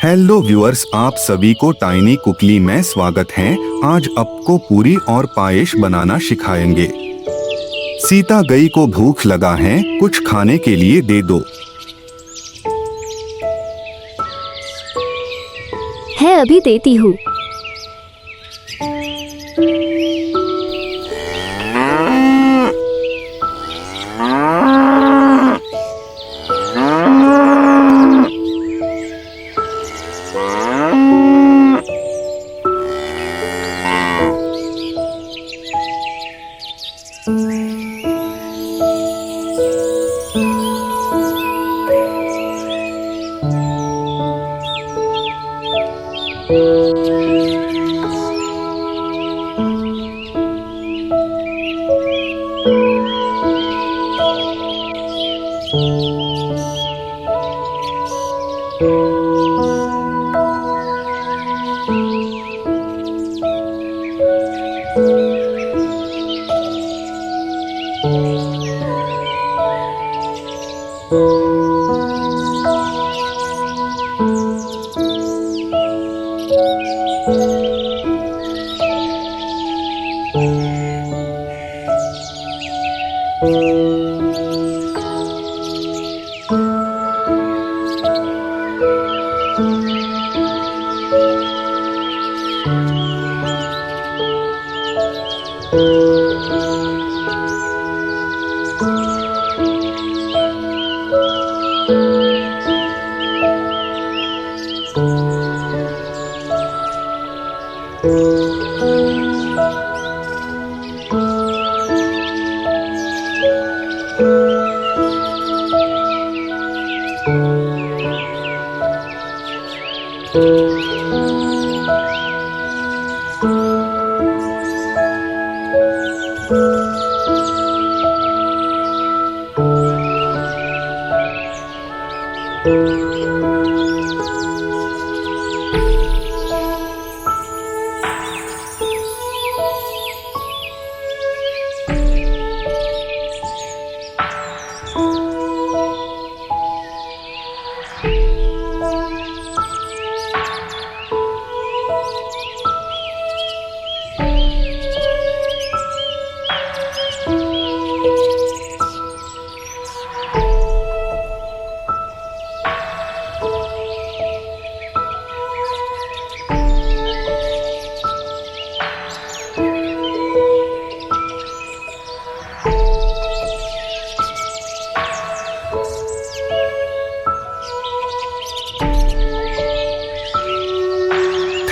Hello viewers, आप सभी को टाइनी कुकली में स्वागत है। आज आपको पूरी और पायेश बनाना सिखाएंगे। सीता गई को भूख लगा है, कुछ खाने के लिए दे दो। है, अभी देती हूँ।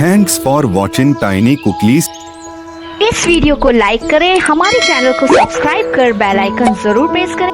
Thanks for watching tiny cookies. Is video को लाइक करें, हमारे चैनल को सब्सक्राइब कर बेल आइकन जरूर प्रेस करें।